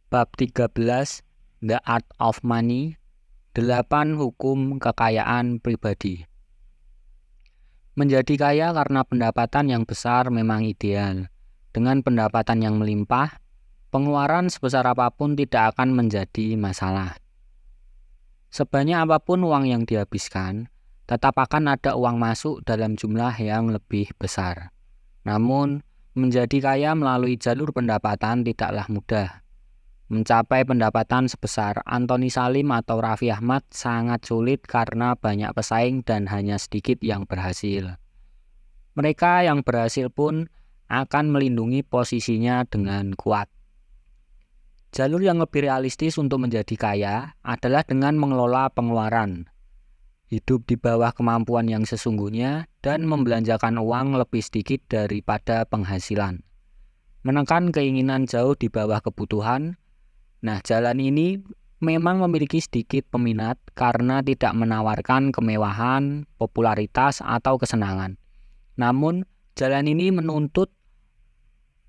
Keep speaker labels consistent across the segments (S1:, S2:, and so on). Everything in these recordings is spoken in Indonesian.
S1: Bab 13, The Art of Money, 8 Hukum Kekayaan Pribadi. Menjadi kaya karena pendapatan yang besar memang ideal. Dengan pendapatan yang melimpah, pengeluaran sebesar apapun tidak akan menjadi masalah. Sebanyak apapun uang yang dihabiskan, tetap akan ada uang masuk dalam jumlah yang lebih besar. Namun, menjadi kaya melalui jalur pendapatan tidaklah mudah. Mencapai pendapatan sebesar Anthony Salim atau Raffi Ahmad sangat sulit karena banyak pesaing dan hanya sedikit yang berhasil. Mereka yang berhasil pun akan melindungi posisinya dengan kuat. Jalur yang lebih realistis untuk menjadi kaya adalah dengan mengelola pengeluaran, hidup di bawah kemampuan yang sesungguhnya, dan membelanjakan uang lebih sedikit daripada penghasilan. Menekan keinginan jauh di bawah kebutuhan. Nah, jalan ini memang memiliki sedikit peminat karena tidak menawarkan kemewahan, popularitas, atau kesenangan. Namun, jalan ini menuntut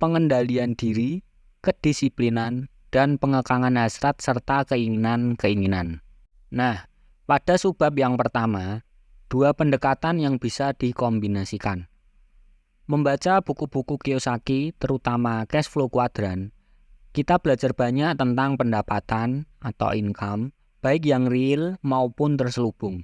S1: pengendalian diri, kedisiplinan, dan pengekangan hasrat serta keinginan-keinginan. Nah, pada subbab yang pertama, 2 pendekatan yang bisa dikombinasikan. Membaca buku-buku Kiyosaki, terutama Cash Flow Quadrant, kita belajar banyak tentang pendapatan atau income, baik yang real maupun terselubung.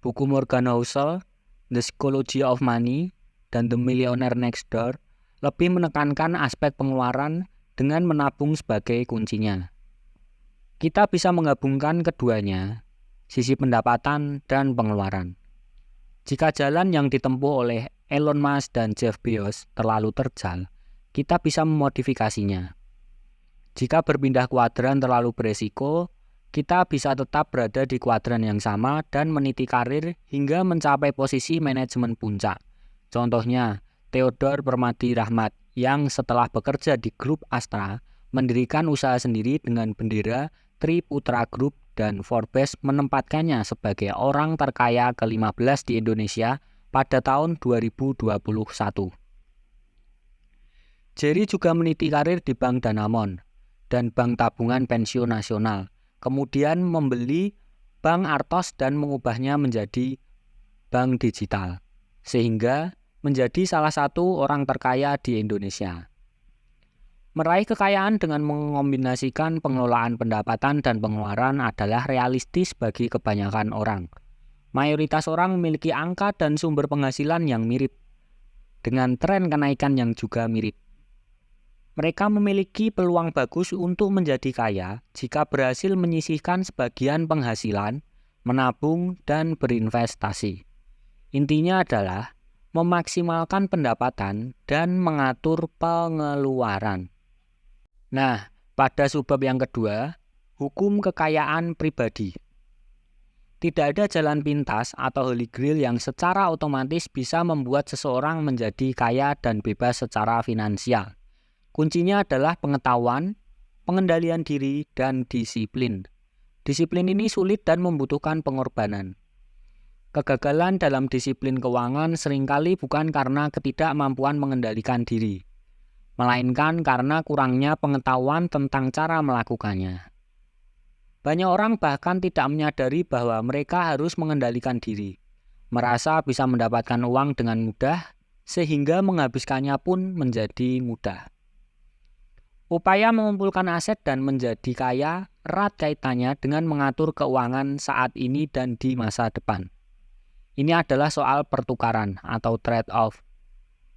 S1: Buku Morgan Housel, The Psychology of Money, dan The Millionaire Next Door lebih menekankan aspek pengeluaran dengan menabung sebagai kuncinya. Kita bisa menggabungkan keduanya, sisi pendapatan dan pengeluaran. Jika jalan yang ditempuh oleh Elon Musk dan Jeff Bezos terlalu terjal, kita bisa memodifikasinya. Jika berpindah kuadran terlalu beresiko, kita bisa tetap berada di kuadran yang sama dan meniti karir hingga mencapai posisi manajemen puncak. Contohnya, Theodore Permadi Rahmat yang setelah bekerja di grup Astra, mendirikan usaha sendiri dengan bendera Triputra Group dan Forbes menempatkannya sebagai orang terkaya ke-15 di Indonesia pada tahun 2021. Jerry juga meniti karir di Bank Danamon dan Bank Tabungan Pensiun Nasional, kemudian membeli Bank Artos dan mengubahnya menjadi bank digital, sehingga menjadi salah satu orang terkaya di Indonesia. Meraih kekayaan dengan mengombinasikan pengelolaan pendapatan dan pengeluaran adalah realistis bagi kebanyakan orang. Mayoritas orang memiliki angka dan sumber penghasilan yang mirip, dengan tren kenaikan yang juga mirip. Mereka memiliki peluang bagus untuk menjadi kaya jika berhasil menyisihkan sebagian penghasilan, menabung, dan berinvestasi. Intinya adalah memaksimalkan pendapatan dan mengatur pengeluaran. Nah, pada subbab yang kedua, hukum kekayaan pribadi. Tidak ada jalan pintas atau holy grail yang secara otomatis bisa membuat seseorang menjadi kaya dan bebas secara finansial. Kuncinya adalah pengetahuan, pengendalian diri, dan disiplin. Disiplin ini sulit dan membutuhkan pengorbanan. Kegagalan dalam disiplin keuangan seringkali bukan karena ketidakmampuan mengendalikan diri, melainkan karena kurangnya pengetahuan tentang cara melakukannya. Banyak orang bahkan tidak menyadari bahwa mereka harus mengendalikan diri, merasa bisa mendapatkan uang dengan mudah, sehingga menghabiskannya pun menjadi mudah. Upaya mengumpulkan aset dan menjadi kaya erat kaitannya dengan mengatur keuangan saat ini dan di masa depan. Ini adalah soal pertukaran atau trade-off,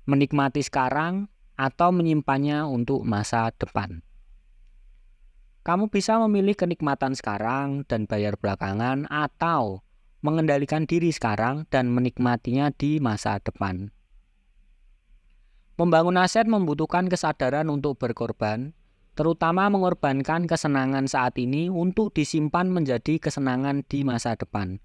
S1: menikmati sekarang atau menyimpannya untuk masa depan. Kamu bisa memilih kenikmatan sekarang dan bayar belakangan, atau mengendalikan diri sekarang dan menikmatinya di masa depan. Membangun aset membutuhkan kesadaran untuk berkorban, terutama mengorbankan kesenangan saat ini untuk disimpan menjadi kesenangan di masa depan.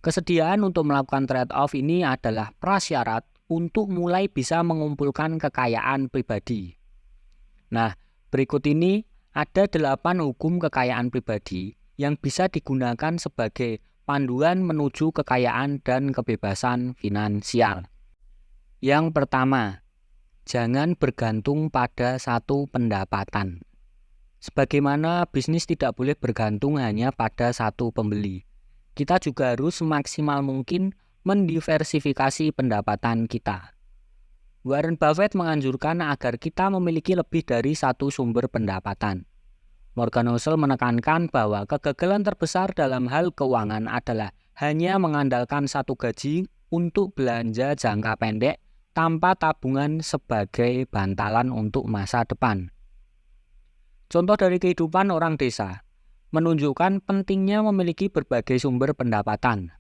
S1: Kesediaan untuk melakukan trade-off ini adalah prasyarat untuk mulai bisa mengumpulkan kekayaan pribadi. Nah, berikut ini ada 8 hukum kekayaan pribadi yang bisa digunakan sebagai panduan menuju kekayaan dan kebebasan finansial. Yang pertama, jangan bergantung pada satu pendapatan. Sebagaimana bisnis tidak boleh bergantung hanya pada satu pembeli, kita juga harus semaksimal mungkin mendiversifikasi pendapatan kita. Warren Buffett menganjurkan agar kita memiliki lebih dari satu sumber pendapatan. Morgan Housel menekankan bahwa kegagalan terbesar dalam hal keuangan adalah hanya mengandalkan satu gaji untuk belanja jangka pendek tanpa tabungan sebagai bantalan untuk masa depan. Contoh dari kehidupan orang desa menunjukkan pentingnya memiliki berbagai sumber pendapatan.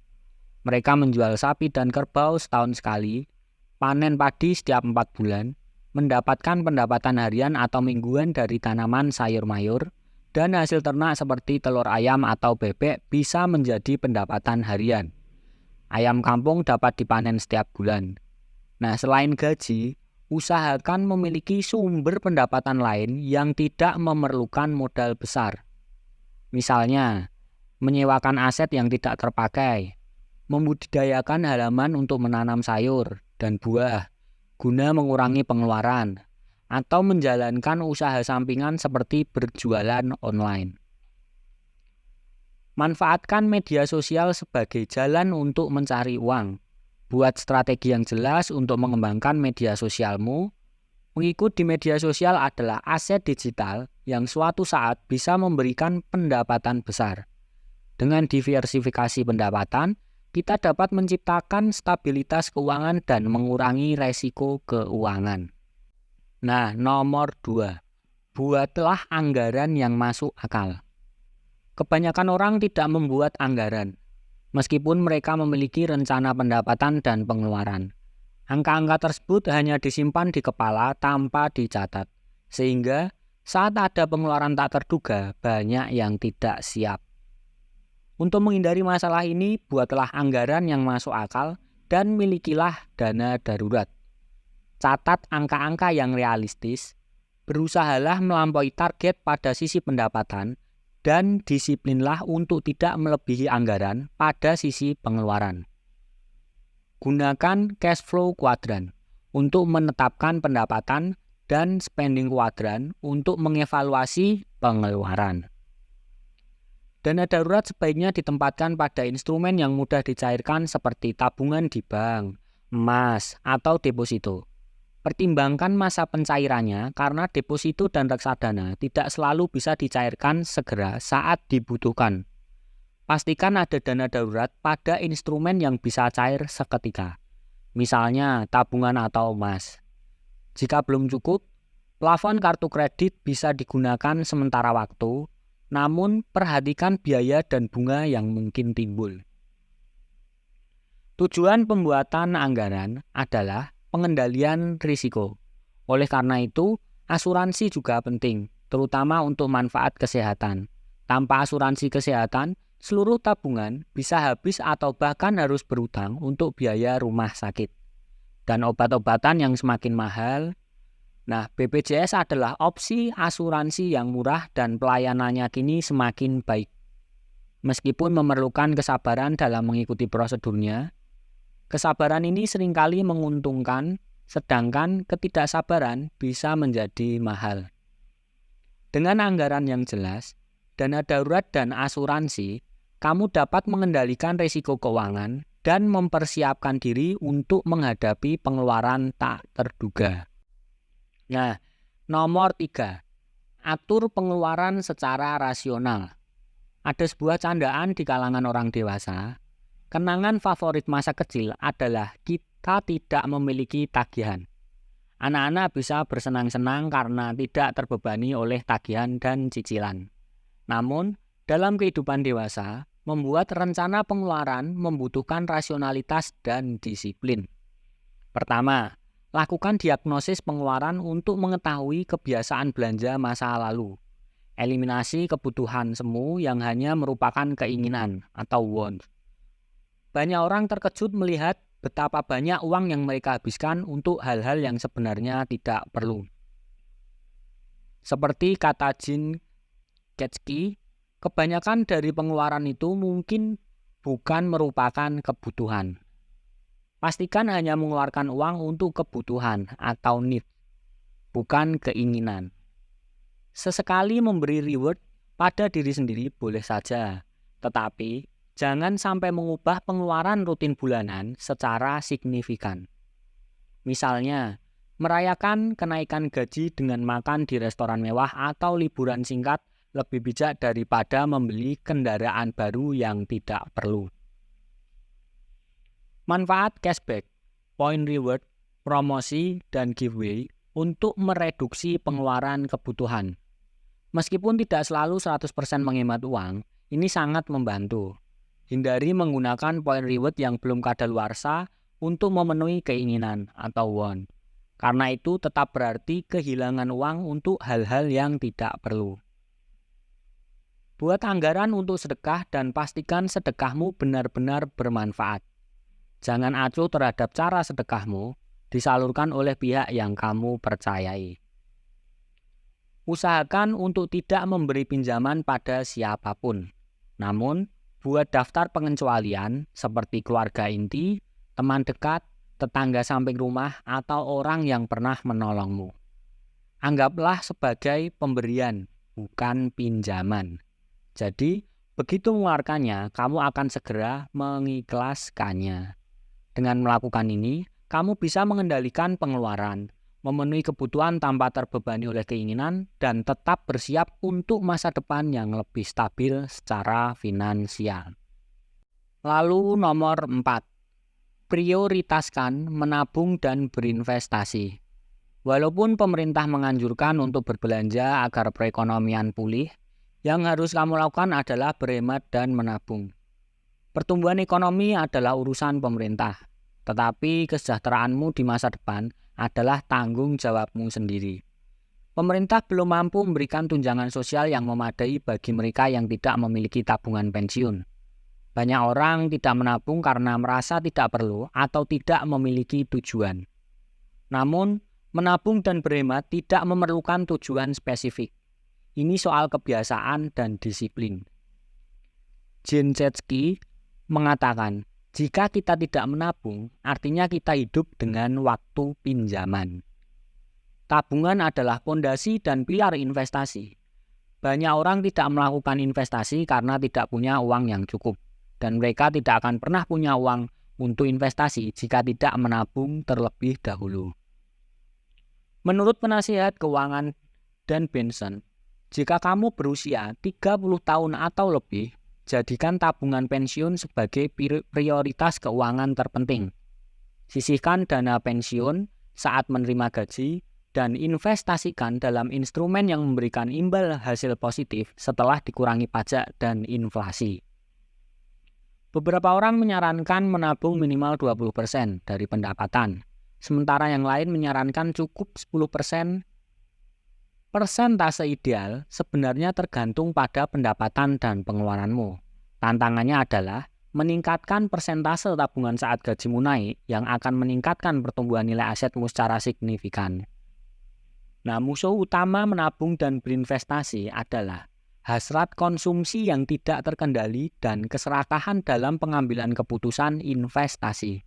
S1: Mereka menjual sapi dan kerbau setahun sekali, panen padi setiap 4 bulan, mendapatkan pendapatan harian atau mingguan dari tanaman sayur mayur, dan hasil ternak seperti telur ayam atau bebek bisa menjadi pendapatan harian. Ayam kampung dapat dipanen setiap bulan. Nah, selain gaji, usahakan memiliki sumber pendapatan lain yang tidak memerlukan modal besar. Misalnya, menyewakan aset yang tidak terpakai, membudidayakan halaman untuk menanam sayur dan buah guna mengurangi pengeluaran, atau menjalankan usaha sampingan seperti berjualan online. Manfaatkan media sosial sebagai jalan untuk mencari uang. Buat strategi yang jelas untuk mengembangkan media sosialmu. Mengikut di media sosial adalah aset digital yang suatu saat bisa memberikan pendapatan besar. Dengan diversifikasi pendapatan, kita dapat menciptakan stabilitas keuangan dan mengurangi resiko keuangan. Nah, nomor 2. Buatlah anggaran yang masuk akal. Kebanyakan orang tidak membuat anggaran, meskipun mereka memiliki rencana pendapatan dan pengeluaran. Angka-angka tersebut hanya disimpan di kepala tanpa dicatat, sehingga saat ada pengeluaran tak terduga, banyak yang tidak siap. Untuk menghindari masalah ini, buatlah anggaran yang masuk akal dan milikilah dana darurat. Catat angka-angka yang realistis, berusahalah melampaui target pada sisi pendapatan, dan disiplinlah untuk tidak melebihi anggaran pada sisi pengeluaran. Gunakan cash flow quadrant untuk menetapkan pendapatan dan spending quadrant untuk mengevaluasi pengeluaran. Dana darurat sebaiknya ditempatkan pada instrumen yang mudah dicairkan seperti tabungan di bank, emas, atau deposito. Pertimbangkan masa pencairannya karena deposito dan reksadana tidak selalu bisa dicairkan segera saat dibutuhkan. Pastikan ada dana darurat pada instrumen yang bisa cair seketika, misalnya tabungan atau emas. Jika belum cukup, plafon kartu kredit bisa digunakan sementara waktu, namun perhatikan biaya dan bunga yang mungkin timbul. Tujuan pembuatan anggaran adalah pengendalian risiko. Oleh karena itu, asuransi juga penting, terutama untuk manfaat kesehatan. Tanpa asuransi kesehatan, seluruh tabungan bisa habis atau bahkan harus berutang untuk biaya rumah sakit. Dan obat-obatan yang semakin mahal. Nah, BPJS adalah opsi asuransi yang murah dan pelayanannya kini semakin baik. Meskipun memerlukan kesabaran dalam mengikuti prosedurnya, kesabaran ini seringkali menguntungkan, sedangkan ketidaksabaran bisa menjadi mahal. Dengan anggaran yang jelas, dana darurat dan asuransi, kamu dapat mengendalikan risiko keuangan dan mempersiapkan diri untuk menghadapi pengeluaran tak terduga. Nah, nomor 3. Atur pengeluaran secara rasional. Ada sebuah candaan di kalangan orang dewasa. Kenangan favorit masa kecil adalah kita tidak memiliki tagihan. Anak-anak bisa bersenang-senang karena tidak terbebani oleh tagihan dan cicilan. Namun, dalam kehidupan dewasa, membuat rencana pengeluaran membutuhkan rasionalitas dan disiplin. Pertama, lakukan diagnosis pengeluaran untuk mengetahui kebiasaan belanja masa lalu. Eliminasi kebutuhan semu yang hanya merupakan keinginan atau want. Banyak orang terkejut melihat betapa banyak uang yang mereka habiskan untuk hal-hal yang sebenarnya tidak perlu. Seperti kata Jean Ketsky, kebanyakan dari pengeluaran itu mungkin bukan merupakan kebutuhan. Pastikan hanya mengeluarkan uang untuk kebutuhan atau need, bukan keinginan. Sesekali memberi reward pada diri sendiri boleh saja, tetapi jangan sampai mengubah pengeluaran rutin bulanan secara signifikan. Misalnya, merayakan kenaikan gaji dengan makan di restoran mewah atau liburan singkat lebih bijak daripada membeli kendaraan baru yang tidak perlu. Manfaat cashback, point reward, promosi, dan giveaway untuk mereduksi pengeluaran kebutuhan. Meskipun tidak selalu 100% menghemat uang, ini sangat membantu. Hindari menggunakan point reward yang belum kadaluarsa untuk memenuhi keinginan atau want. Karena itu tetap berarti kehilangan uang untuk hal-hal yang tidak perlu. Buat anggaran untuk sedekah dan pastikan sedekahmu benar-benar bermanfaat. Jangan acuh terhadap cara sedekahmu disalurkan oleh pihak yang kamu percayai. Usahakan untuk tidak memberi pinjaman pada siapapun. Namun, buat daftar pengecualian seperti keluarga inti, teman dekat, tetangga samping rumah, atau orang yang pernah menolongmu. Anggaplah sebagai pemberian, bukan pinjaman. Jadi, begitu mengeluarkannya, kamu akan segera mengikhlaskannya. Dengan melakukan ini, kamu bisa mengendalikan pengeluaran, memenuhi kebutuhan tanpa terbebani oleh keinginan, dan tetap bersiap untuk masa depan yang lebih stabil secara finansial. Lalu nomor 4. Prioritaskan menabung dan berinvestasi. Walaupun pemerintah menganjurkan untuk berbelanja agar perekonomian pulih, yang harus kamu lakukan adalah berhemat dan menabung. Pertumbuhan ekonomi adalah urusan pemerintah, tetapi kesejahteraanmu di masa depan adalah tanggung jawabmu sendiri. Pemerintah belum mampu memberikan tunjangan sosial yang memadai bagi mereka yang tidak memiliki tabungan pensiun. Banyak orang tidak menabung karena merasa tidak perlu atau tidak memiliki tujuan. Namun, menabung dan berhemat tidak memerlukan tujuan spesifik. Ini soal kebiasaan dan disiplin. Jen Chesky mengatakan, jika kita tidak menabung, artinya kita hidup dengan waktu pinjaman. Tabungan adalah fondasi dan pilar investasi. Banyak orang tidak melakukan investasi karena tidak punya uang yang cukup. Dan mereka tidak akan pernah punya uang untuk investasi jika tidak menabung terlebih dahulu. Menurut penasihat keuangan Dan Benson, jika kamu berusia 30 tahun atau lebih, jadikan tabungan pensiun sebagai prioritas keuangan terpenting. Sisihkan dana pensiun saat menerima gaji dan investasikan dalam instrumen yang memberikan imbal hasil positif setelah dikurangi pajak dan inflasi. Beberapa orang menyarankan menabung minimal 20% dari pendapatan, sementara yang lain menyarankan cukup 10%. Persentase ideal sebenarnya tergantung pada pendapatan dan pengeluaranmu. Tantangannya adalah meningkatkan persentase tabungan saat gajimu naik yang akan meningkatkan pertumbuhan nilai asetmu secara signifikan. Nah, musuh utama menabung dan berinvestasi adalah hasrat konsumsi yang tidak terkendali dan keserakahan dalam pengambilan keputusan investasi.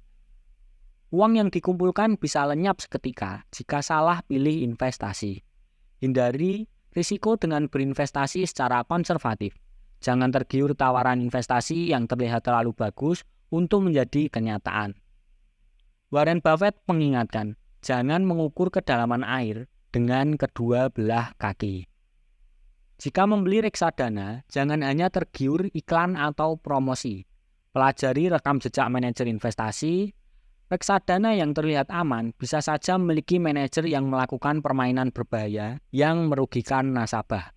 S1: Uang yang dikumpulkan bisa lenyap seketika jika salah pilih investasi. Hindari risiko dengan berinvestasi secara konservatif. Jangan tergiur tawaran investasi yang terlihat terlalu bagus untuk menjadi kenyataan. Warren Buffett mengingatkan, jangan mengukur kedalaman air dengan kedua belah kaki. Jika membeli reksadana, jangan hanya tergiur iklan atau promosi. Pelajari rekam jejak manajer investasi. Reksadana yang terlihat aman bisa saja memiliki manajer yang melakukan permainan berbahaya yang merugikan nasabah.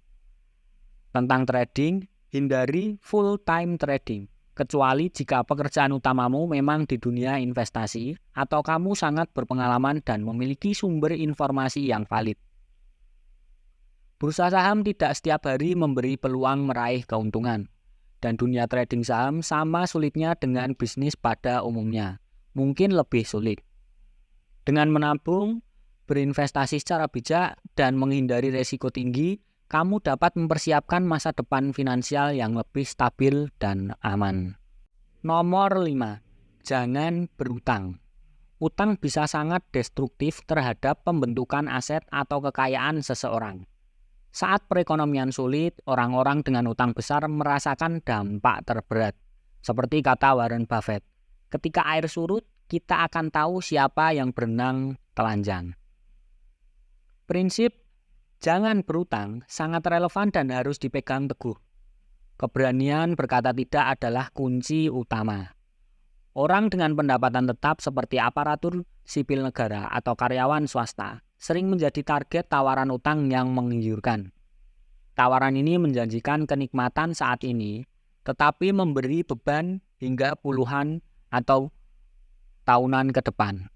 S1: Tentang trading, hindari full-time trading, kecuali jika pekerjaan utamamu memang di dunia investasi atau kamu sangat berpengalaman dan memiliki sumber informasi yang valid. Bursa saham tidak setiap hari memberi peluang meraih keuntungan, dan dunia trading saham sama sulitnya dengan bisnis pada umumnya, mungkin lebih sulit. Dengan menabung, berinvestasi secara bijak, dan menghindari risiko tinggi, kamu dapat mempersiapkan masa depan finansial yang lebih stabil dan aman. Nomor 5. Jangan berutang. Utang bisa sangat destruktif terhadap pembentukan aset atau kekayaan seseorang. Saat perekonomian sulit, orang-orang dengan utang besar merasakan dampak terberat. Seperti kata Warren Buffett, ketika air surut, kita akan tahu siapa yang berenang telanjang. Prinsip jangan berutang sangat relevan dan harus dipegang teguh. Keberanian berkata tidak adalah kunci utama. Orang dengan pendapatan tetap seperti aparatur sipil negara atau karyawan swasta sering menjadi target tawaran utang yang menggiurkan. Tawaran ini menjanjikan kenikmatan saat ini, tetapi memberi beban hingga puluhan atau tahunan ke depan.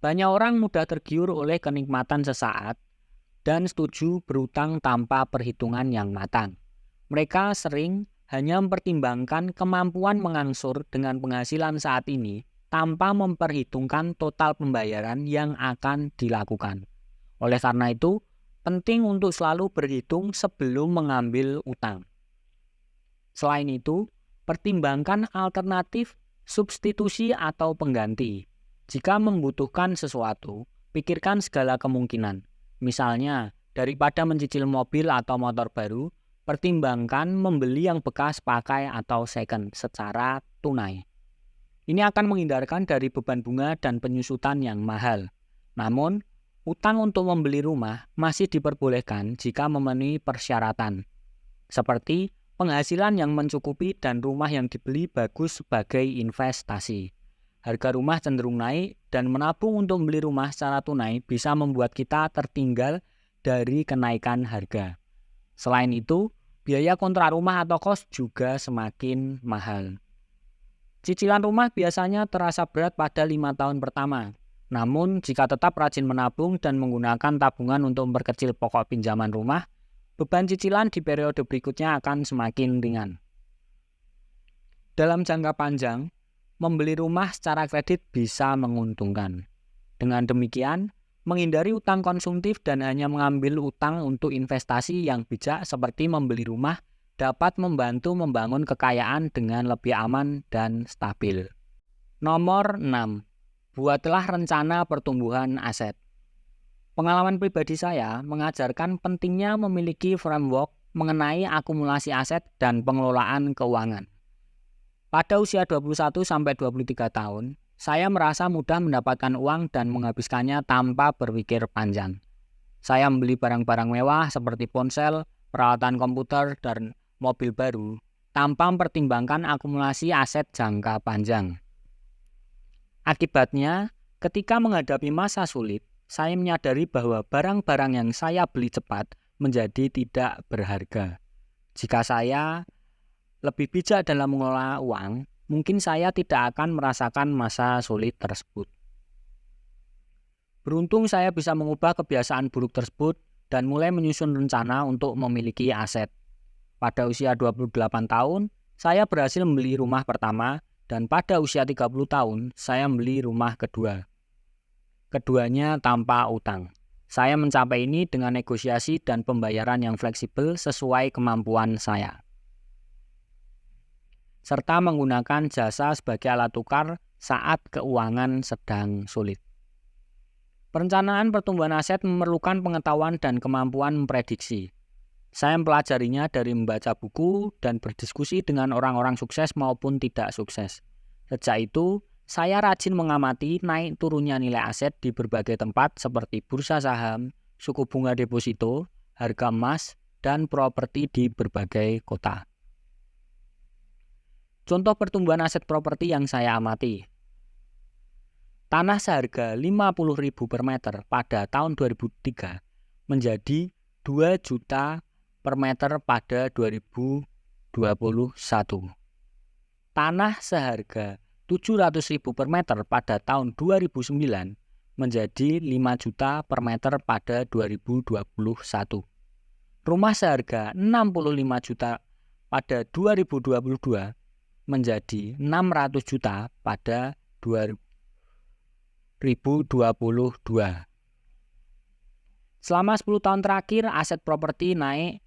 S1: Banyak orang mudah tergiur oleh kenikmatan sesaat dan setuju berutang tanpa perhitungan yang matang. Mereka sering hanya mempertimbangkan kemampuan mengangsur dengan penghasilan saat ini tanpa memperhitungkan total pembayaran yang akan dilakukan. Oleh karena itu, penting untuk selalu berhitung sebelum mengambil utang. Selain itu, pertimbangkan alternatif substitusi atau pengganti. Jika membutuhkan sesuatu, pikirkan segala kemungkinan. Misalnya, daripada mencicil mobil atau motor baru, pertimbangkan membeli yang bekas pakai atau second secara tunai. Ini akan menghindarkan dari beban bunga dan penyusutan yang mahal. Namun, utang untuk membeli rumah masih diperbolehkan jika memenuhi persyaratan, seperti penghasilan yang mencukupi dan rumah yang dibeli bagus sebagai investasi. Harga rumah cenderung naik dan menabung untuk membeli rumah secara tunai bisa membuat kita tertinggal dari kenaikan harga. Selain itu, biaya kontrak rumah atau kos juga semakin mahal. Cicilan rumah biasanya terasa berat pada 5 tahun pertama. Namun, jika tetap rajin menabung dan menggunakan tabungan untuk memperkecil pokok pinjaman rumah, beban cicilan di periode berikutnya akan semakin ringan. Dalam jangka panjang, membeli rumah secara kredit bisa menguntungkan. Dengan demikian, menghindari utang konsumtif dan hanya mengambil utang untuk investasi yang bijak seperti membeli rumah dapat membantu membangun kekayaan dengan lebih aman dan stabil. Nomor 6. Buatlah rencana pertumbuhan aset. Pengalaman pribadi saya mengajarkan pentingnya memiliki framework mengenai akumulasi aset dan pengelolaan keuangan. Pada usia 21-23 tahun, saya merasa mudah mendapatkan uang dan menghabiskannya tanpa berpikir panjang. Saya membeli barang-barang mewah seperti ponsel, peralatan komputer, dan mobil baru tanpa mempertimbangkan akumulasi aset jangka panjang. Akibatnya, ketika menghadapi masa sulit, saya menyadari bahwa barang-barang yang saya beli cepat menjadi tidak berharga. Jika saya lebih bijak dalam mengelola uang, mungkin saya tidak akan merasakan masa sulit tersebut. Beruntung saya bisa mengubah kebiasaan buruk tersebut dan mulai menyusun rencana untuk memiliki aset. Pada usia 28 tahun, saya berhasil membeli rumah pertama dan pada usia 30 tahun, saya membeli rumah kedua. Keduanya tanpa utang. Saya mencapai ini dengan negosiasi dan pembayaran yang fleksibel sesuai kemampuan saya, serta menggunakan jasa sebagai alat tukar saat keuangan sedang sulit. Perencanaan pertumbuhan aset memerlukan pengetahuan dan kemampuan memprediksi. Saya mempelajarinya dari membaca buku dan berdiskusi dengan orang-orang sukses maupun tidak sukses. Sejak itu, saya rajin mengamati naik turunnya nilai aset di berbagai tempat seperti bursa saham, suku bunga deposito, harga emas, dan properti di berbagai kota. Contoh pertumbuhan aset properti yang saya amati. Tanah seharga 50.000 per meter pada tahun 2003 menjadi 2 juta per meter pada 2021. Tanah seharga 700.000 per meter pada tahun 2009 menjadi 5 juta per meter pada 2021. Rumah seharga 65 juta pada 2022 menjadi 600 juta pada 2022. Selama 10 tahun terakhir, aset properti naik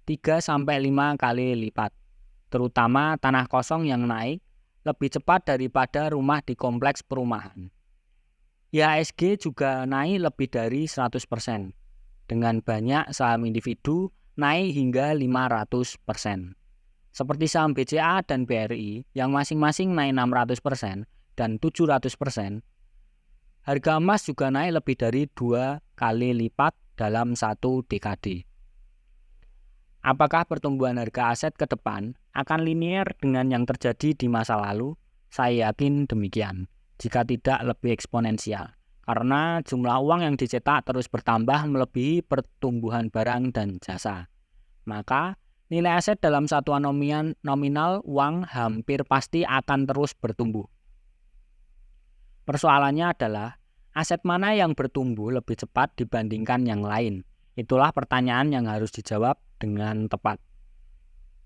S1: 3-5 kali lipat, terutama tanah kosong yang naik lebih cepat daripada rumah di kompleks perumahan. IHSG juga naik lebih dari 100%. dengan banyak saham individu naik hingga 500%. Seperti saham BCA dan BRI yang masing-masing naik 600% dan 700%. Harga emas juga naik lebih dari 2 kali lipat dalam satu dekade. Apakah pertumbuhan harga aset ke depan akan linear dengan yang terjadi di masa lalu? Saya yakin demikian, jika tidak lebih eksponensial. Karena jumlah uang yang dicetak terus bertambah melebihi pertumbuhan barang dan jasa. Maka, nilai aset dalam satuan nominal uang hampir pasti akan terus bertumbuh. Persoalannya adalah, aset mana yang bertumbuh lebih cepat dibandingkan yang lain? Itulah pertanyaan yang harus dijawab dengan tepat.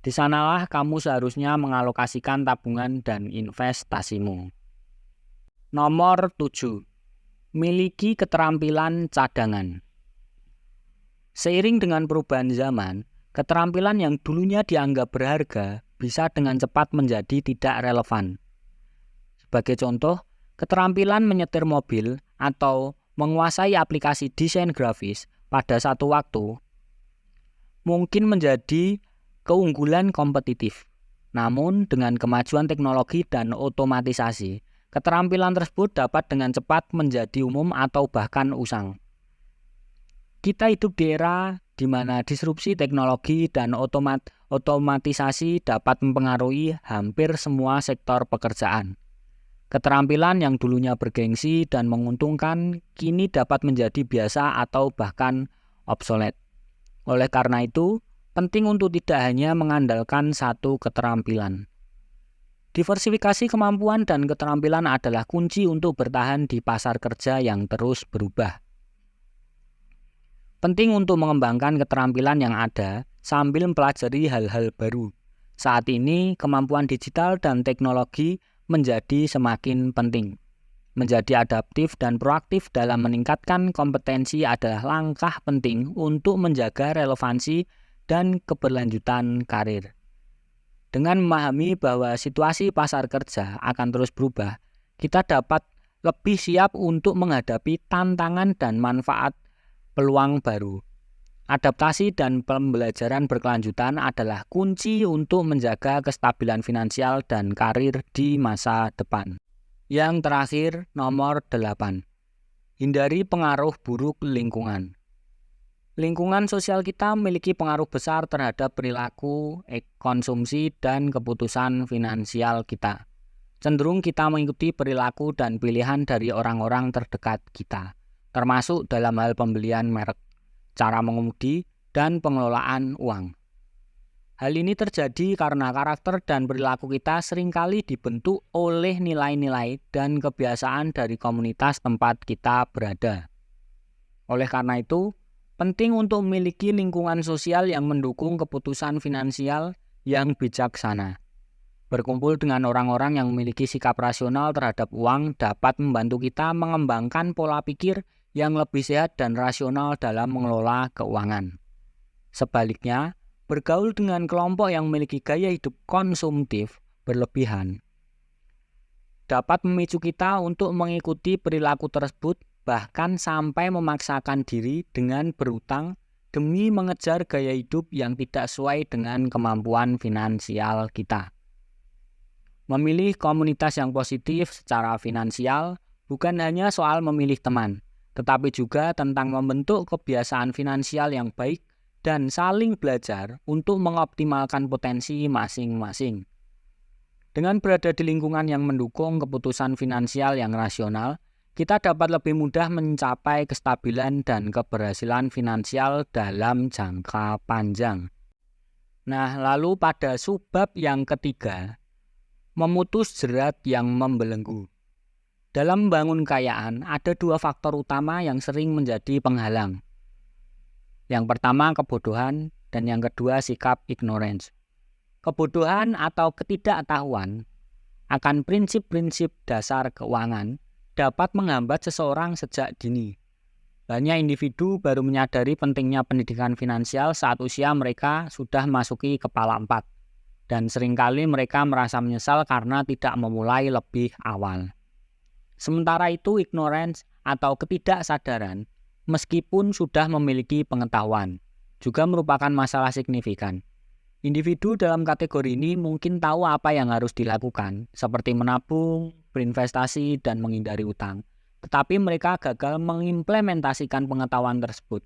S1: Di sanalah kamu seharusnya mengalokasikan tabungan dan investasimu. Nomor 7. Miliki keterampilan cadangan. Seiring dengan perubahan zaman, keterampilan yang dulunya dianggap berharga bisa dengan cepat menjadi tidak relevan. Sebagai contoh, keterampilan menyetir mobil atau menguasai aplikasi desain grafis pada satu waktu mungkin menjadi keunggulan kompetitif. Namun, dengan kemajuan teknologi dan otomatisasi, keterampilan tersebut dapat dengan cepat menjadi umum atau bahkan usang. Kita hidup di era di mana disrupsi teknologi dan otomatisasi dapat mempengaruhi hampir semua sektor pekerjaan. Keterampilan yang dulunya bergengsi dan menguntungkan kini dapat menjadi biasa atau bahkan obsolet. Oleh karena itu, penting untuk tidak hanya mengandalkan satu keterampilan. Diversifikasi kemampuan dan keterampilan adalah kunci untuk bertahan di pasar kerja yang terus berubah. Penting untuk mengembangkan keterampilan yang ada sambil mempelajari hal-hal baru. Saat ini, kemampuan digital dan teknologi menjadi semakin penting. Menjadi adaptif dan proaktif dalam meningkatkan kompetensi adalah langkah penting untuk menjaga relevansi dan keberlanjutan karir. Dengan memahami bahwa situasi pasar kerja akan terus berubah, kita dapat lebih siap untuk menghadapi tantangan dan manfaat peluang baru. Adaptasi dan pembelajaran berkelanjutan adalah kunci untuk menjaga kestabilan finansial dan karir di masa depan. Yang terakhir, nomor 8. Hindari pengaruh buruk lingkungan. Lingkungan sosial kita memiliki pengaruh besar terhadap perilaku, konsumsi, dan keputusan finansial kita. Cenderung kita mengikuti perilaku dan pilihan dari orang-orang terdekat kita, termasuk dalam hal pembelian merek, cara mengemudi, dan pengelolaan uang. Hal ini terjadi karena karakter dan perilaku kita seringkali dibentuk oleh nilai-nilai dan kebiasaan dari komunitas tempat kita berada. Oleh karena itu, penting untuk memiliki lingkungan sosial yang mendukung keputusan finansial yang bijaksana. Berkumpul dengan orang-orang yang memiliki sikap rasional terhadap uang dapat membantu kita mengembangkan pola pikir yang lebih sehat dan rasional dalam mengelola keuangan. Sebaliknya, bergaul dengan kelompok yang memiliki gaya hidup konsumtif berlebihan dapat memicu kita untuk mengikuti perilaku tersebut, bahkan sampai memaksakan diri dengan berutang demi mengejar gaya hidup yang tidak sesuai dengan kemampuan finansial kita. Memilih komunitas yang positif secara finansial bukan hanya soal memilih teman, tetapi juga tentang membentuk kebiasaan finansial yang baik dan saling belajar untuk mengoptimalkan potensi masing-masing. Dengan berada di lingkungan yang mendukung keputusan finansial yang rasional, kita dapat lebih mudah mencapai kestabilan dan keberhasilan finansial dalam jangka panjang. Nah, lalu pada subbab yang ketiga, memutus jerat yang membelenggu. Dalam membangun kekayaan, ada dua faktor utama yang sering menjadi penghalang. Yang pertama kebodohan dan yang kedua sikap ignorance. Kebodohan atau ketidaktahuan akan prinsip-prinsip dasar keuangan dapat menghambat seseorang sejak dini. Banyak individu baru menyadari pentingnya pendidikan finansial saat usia mereka sudah memasuki kepala 4. Dan seringkali mereka merasa menyesal karena tidak memulai lebih awal. Sementara itu ignorance atau ketidaksadaran meskipun sudah memiliki pengetahuan, juga merupakan masalah signifikan. Individu dalam kategori ini mungkin tahu apa yang harus dilakukan, seperti menabung, berinvestasi, dan menghindari utang. Tetapi mereka gagal mengimplementasikan pengetahuan tersebut.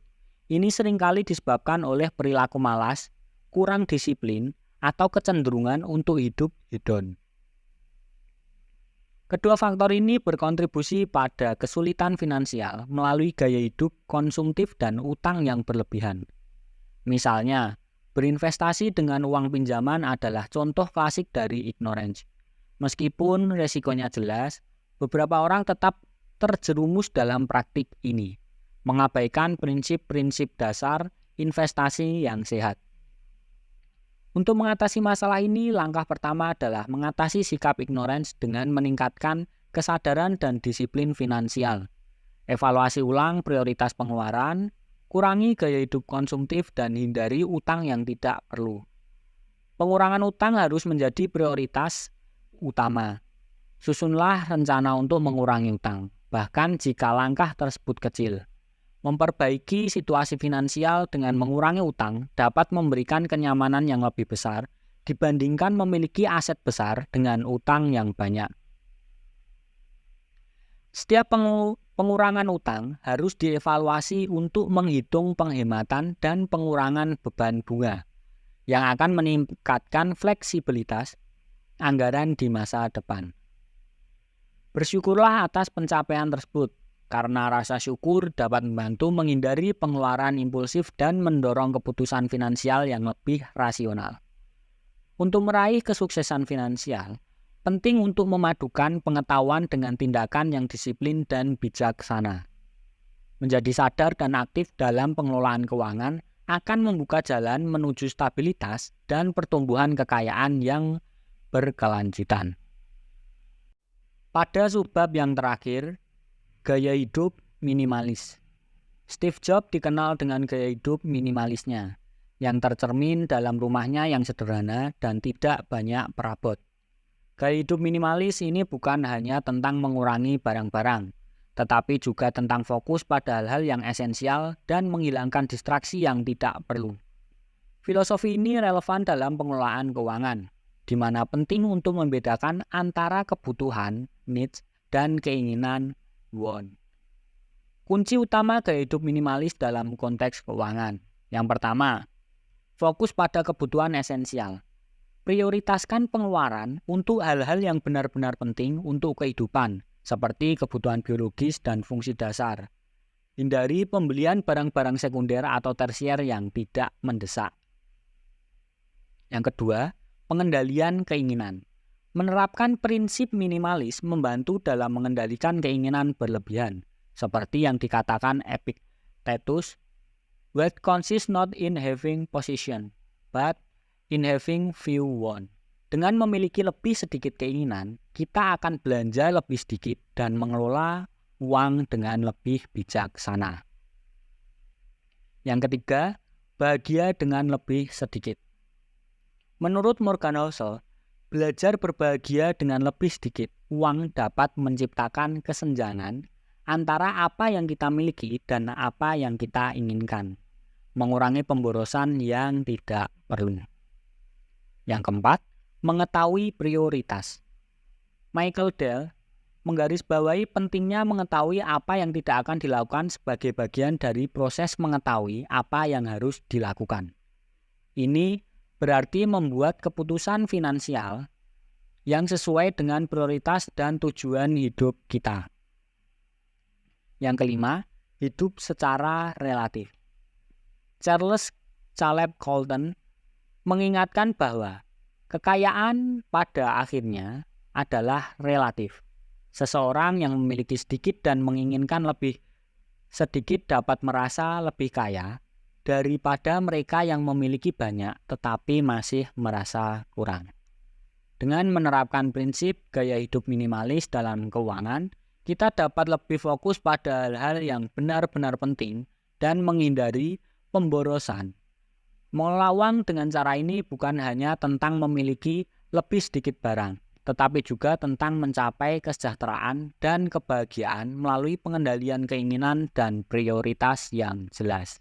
S1: Ini seringkali disebabkan oleh perilaku malas, kurang disiplin, atau kecenderungan untuk hidup hedon. Kedua faktor ini berkontribusi pada kesulitan finansial melalui gaya hidup konsumtif dan utang yang berlebihan. Misalnya, berinvestasi dengan uang pinjaman adalah contoh klasik dari ignorance. Meskipun resikonya jelas, beberapa orang tetap terjerumus dalam praktik ini, mengabaikan prinsip-prinsip dasar investasi yang sehat. Untuk mengatasi masalah ini, langkah pertama adalah mengatasi sikap ignorance dengan meningkatkan kesadaran dan disiplin finansial. Evaluasi ulang prioritas pengeluaran, kurangi gaya hidup konsumtif, dan hindari utang yang tidak perlu. Pengurangan utang harus menjadi prioritas utama. Susunlah rencana untuk mengurangi utang, bahkan jika langkah tersebut kecil. Memperbaiki situasi finansial dengan mengurangi utang dapat memberikan kenyamanan yang lebih besar dibandingkan memiliki aset besar dengan utang yang banyak. Setiap pengurangan utang harus dievaluasi untuk menghitung penghematan dan pengurangan beban bunga yang akan meningkatkan fleksibilitas anggaran di masa depan. Bersyukurlah atas pencapaian tersebut, karena rasa syukur dapat membantu menghindari pengeluaran impulsif dan mendorong keputusan finansial yang lebih rasional. Untuk meraih kesuksesan finansial, penting untuk memadukan pengetahuan dengan tindakan yang disiplin dan bijaksana. Menjadi sadar dan aktif dalam pengelolaan keuangan akan membuka jalan menuju stabilitas dan pertumbuhan kekayaan yang berkelanjutan. Pada subbab yang terakhir, gaya hidup minimalis. Steve Jobs dikenal dengan gaya hidup minimalisnya, yang tercermin dalam rumahnya yang sederhana dan tidak banyak perabot. Gaya hidup minimalis ini bukan hanya tentang mengurangi barang-barang, tetapi juga tentang fokus pada hal-hal yang esensial dan menghilangkan distraksi yang tidak perlu. Filosofi ini relevan dalam pengelolaan keuangan, di mana penting untuk membedakan antara kebutuhan, needs, dan keinginan, want. Kunci utama gaya hidup minimalis dalam konteks keuangan. Yang pertama, fokus pada kebutuhan esensial. Prioritaskan pengeluaran untuk hal-hal yang benar-benar penting untuk kehidupan, seperti kebutuhan biologis dan fungsi dasar. Hindari pembelian barang-barang sekunder atau tersier yang tidak mendesak. Yang kedua, pengendalian keinginan. Menerapkan prinsip minimalis membantu dalam mengendalikan keinginan berlebihan, seperti yang dikatakan Epictetus, "Wealth consists not in having possession, but in having few want." Dengan memiliki lebih sedikit keinginan, kita akan belanja lebih sedikit dan mengelola uang dengan lebih bijaksana. Yang ketiga, bahagia dengan lebih sedikit. Menurut Morgan Housel, belajar berbahagia dengan lebih sedikit uang dapat menciptakan kesenjangan antara apa yang kita miliki dan apa yang kita inginkan, mengurangi pemborosan yang tidak perlu. Yang keempat, mengetahui prioritas. Michael Dell menggarisbawahi pentingnya mengetahui apa yang tidak akan dilakukan sebagai bagian dari proses mengetahui apa yang harus dilakukan. Ini berarti membuat keputusan finansial yang sesuai dengan prioritas dan tujuan hidup kita. Yang kelima, hidup secara relatif. Charles Caleb Colton mengingatkan bahwa kekayaan pada akhirnya adalah relatif. Seseorang yang memiliki sedikit dan menginginkan lebih sedikit dapat merasa lebih kaya daripada mereka yang memiliki banyak tetapi masih merasa kurang. Dengan menerapkan prinsip gaya hidup minimalis dalam keuangan, kita dapat lebih fokus pada hal-hal yang benar-benar penting dan menghindari pemborosan. Mengelola uang dengan cara ini bukan hanya tentang memiliki lebih sedikit barang, tetapi juga tentang mencapai kesejahteraan dan kebahagiaan melalui pengendalian keinginan dan prioritas yang jelas.